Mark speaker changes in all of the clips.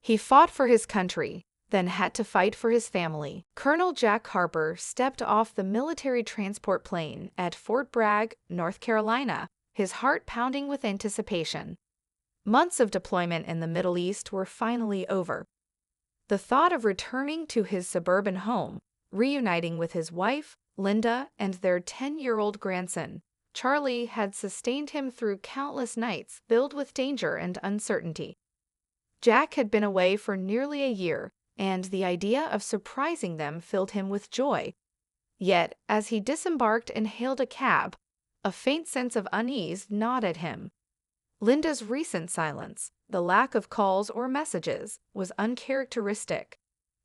Speaker 1: He fought for his country, then had to fight for his family. Colonel Jack Harper stepped off the military transport plane at Fort Bragg, North Carolina, his heart pounding with anticipation. Months of deployment in the Middle East were finally over. The thought of returning to his suburban home, reuniting with his wife, Linda, and their 10-year-old grandson, Charlie, had sustained him through countless nights filled with danger and uncertainty. Jack had been away for nearly a year, and the idea of surprising them filled him with joy. Yet, as he disembarked and hailed a cab, a faint sense of unease gnawed at him. Linda's recent silence, the lack of calls or messages, was uncharacteristic.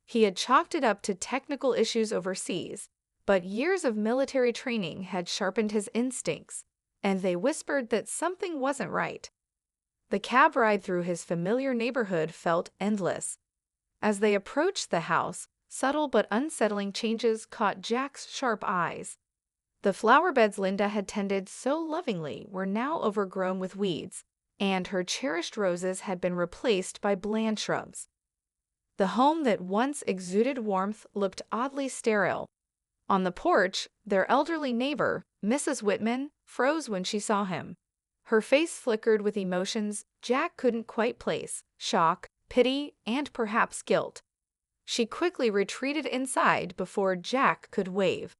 Speaker 1: He had chalked it up to technical issues overseas, but years of military training had sharpened his instincts, and they whispered that something wasn't right. The cab ride through his familiar neighborhood felt endless. As they approached the house, subtle but unsettling changes caught Jack's sharp eyes. The flower beds Linda had tended so lovingly were now overgrown with weeds, and her cherished roses had been replaced by bland shrubs. The home that once exuded warmth looked oddly sterile. On the porch, their elderly neighbor, Mrs. Whitman, froze when she saw him. Her face flickered with emotions Jack couldn't quite place: shock, pity, and perhaps guilt. She quickly retreated inside before Jack could wave.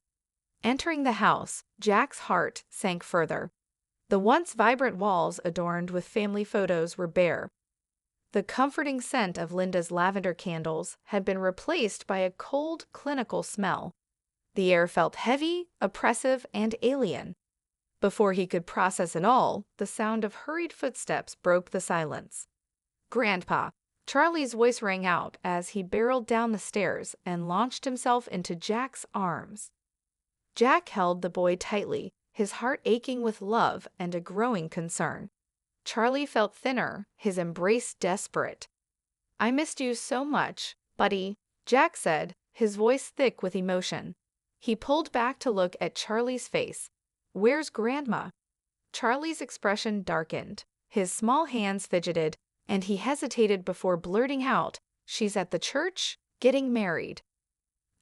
Speaker 1: Entering the house, Jack's heart sank further. The once vibrant walls adorned with family photos were bare. The comforting scent of Linda's lavender candles had been replaced by a cold, clinical smell. The air felt heavy, oppressive, and alien. Before he could process it all, the sound of hurried footsteps broke the silence. "Grandpa!" Charlie's voice rang out as he barreled down the stairs and launched himself into Jack's arms. Jack held the boy tightly, his heart aching with love and a growing concern. Charlie felt thinner, his embrace desperate. "I missed you so much, buddy," Jack said, his voice thick with emotion. He pulled back to look at Charlie's face. "Where's Grandma?" Charlie's expression darkened. His small hands fidgeted, and he hesitated before blurting out, "She's at the church, getting married."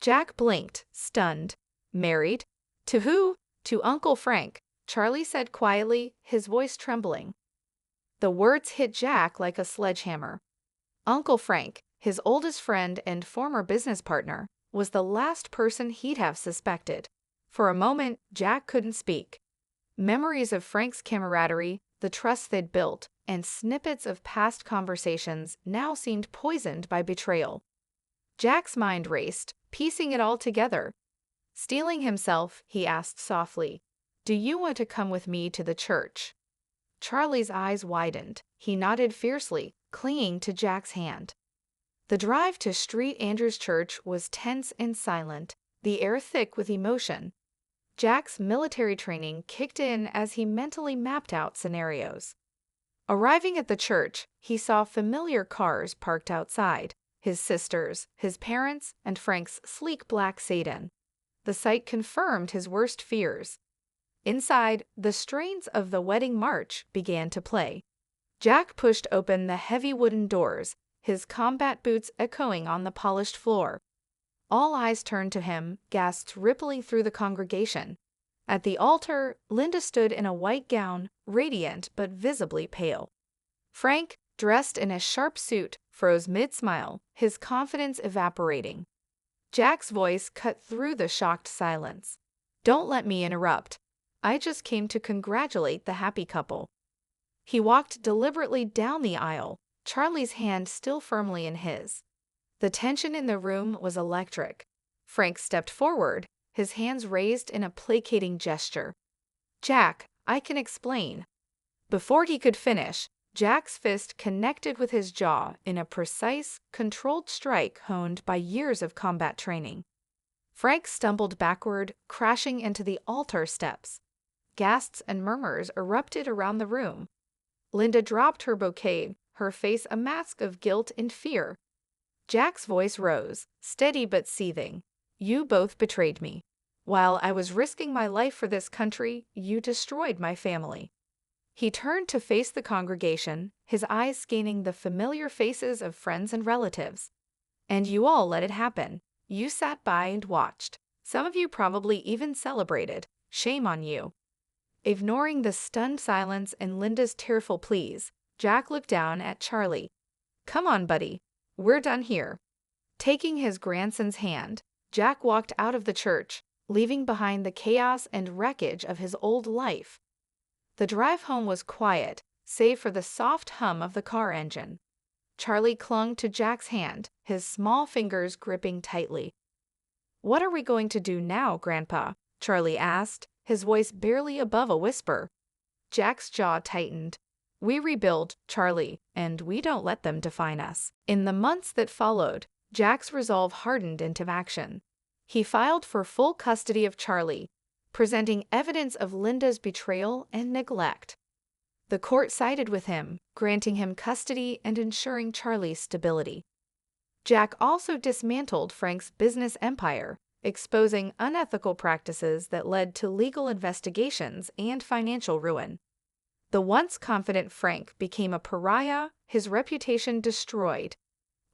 Speaker 1: Jack blinked, stunned. "Married? To who?" "To Uncle Frank," Charlie said quietly, his voice trembling. The words hit Jack like a sledgehammer. Uncle Frank, his oldest friend and former business partner, was the last person he'd have suspected. For a moment, Jack couldn't speak. Memories of Frank's camaraderie, the trust they'd built, and snippets of past conversations now seemed poisoned by betrayal. Jack's mind raced, piecing it all together. Steeling himself, he asked softly, "Do you want to come with me to the church?" Charlie's eyes widened. He nodded fiercely, clinging to Jack's hand. The drive to St. Andrew's Church was tense and silent, the air thick with emotion. Jack's military training kicked in as he mentally mapped out scenarios. Arriving at the church, he saw familiar cars parked outside: his sister's, his parents', and Frank's sleek black sedan. The sight confirmed his worst fears. Inside, the strains of the wedding march began to play. Jack pushed open the heavy wooden doors, his combat boots echoing on the polished floor. All eyes turned to him, gasps rippling through the congregation. At the altar, Linda stood in a white gown, radiant but visibly pale. Frank, dressed in a sharp suit, froze mid-smile, his confidence evaporating. Jack's voice cut through the shocked silence. "Don't let me interrupt. I just came to congratulate the happy couple." He walked deliberately down the aisle, Charlie's hand still firmly in his. The tension in the room was electric. Frank stepped forward, his hands raised in a placating gesture. "Jack, I can explain." Before he could finish, Jack's fist connected with his jaw in a precise, controlled strike honed by years of combat training. Frank stumbled backward, crashing into the altar steps. Gasps and murmurs erupted around the room. Linda dropped her bouquet, her face a mask of guilt and fear. Jack's voice rose, steady but seething. "You both betrayed me. While I was risking my life for this country, you destroyed my family." He turned to face the congregation, his eyes scanning the familiar faces of friends and relatives. And you all let it happen. You sat by and watched. Some of you probably even celebrated. Shame on you. Ignoring the stunned silence and Linda's tearful pleas, Jack looked down at Charlie. Come on, buddy. We're done here. Taking his grandson's hand, Jack walked out of the church, leaving behind the chaos and wreckage of his old life. The drive home was quiet, save for the soft hum of the car engine. Charlie clung to Jack's hand, his small fingers gripping tightly. What are we going to do now, Grandpa? Charlie asked, his voice barely above a whisper. Jack's jaw tightened. We rebuild, Charlie, and we don't let them define us. In the months that followed, Jack's resolve hardened into action. He filed for full custody of Charlie, presenting evidence of Linda's betrayal and neglect. The court sided with him, granting him custody and ensuring Charlie's stability. Jack also dismantled Frank's business empire, exposing unethical practices that led to legal investigations and financial ruin. The once confident Frank became a pariah, his reputation destroyed.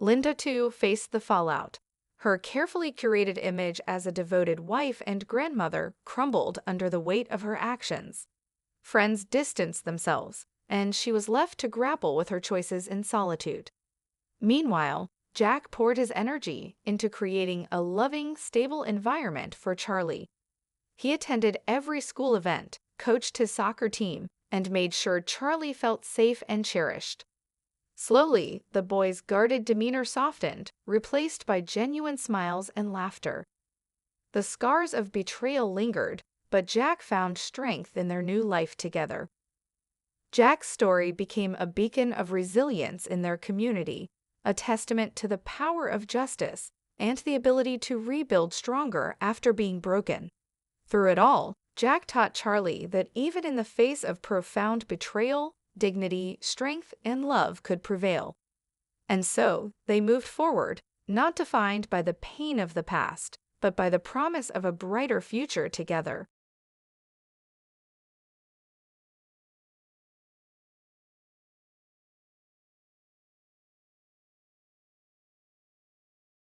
Speaker 1: Linda, too, faced the fallout. Her carefully curated image as a devoted wife and grandmother crumbled under the weight of her actions. Friends distanced themselves, and she was left to grapple with her choices in solitude. Meanwhile, Jack poured his energy into creating a loving, stable environment for Charlie. He attended every school event, coached his soccer team, and made sure Charlie felt safe and cherished. Slowly, the boy's guarded demeanor softened, replaced by genuine smiles and laughter. The scars of betrayal lingered, but Jack found strength in their new life together. Jack's story became a beacon of resilience in their community, a testament to the power of justice and the ability to rebuild stronger after being broken. Through it all, Jack taught Charlie that even in the face of profound betrayal, dignity, strength, and love could prevail. And so, they moved forward, not defined by the pain of the past, but by the promise of a brighter future together.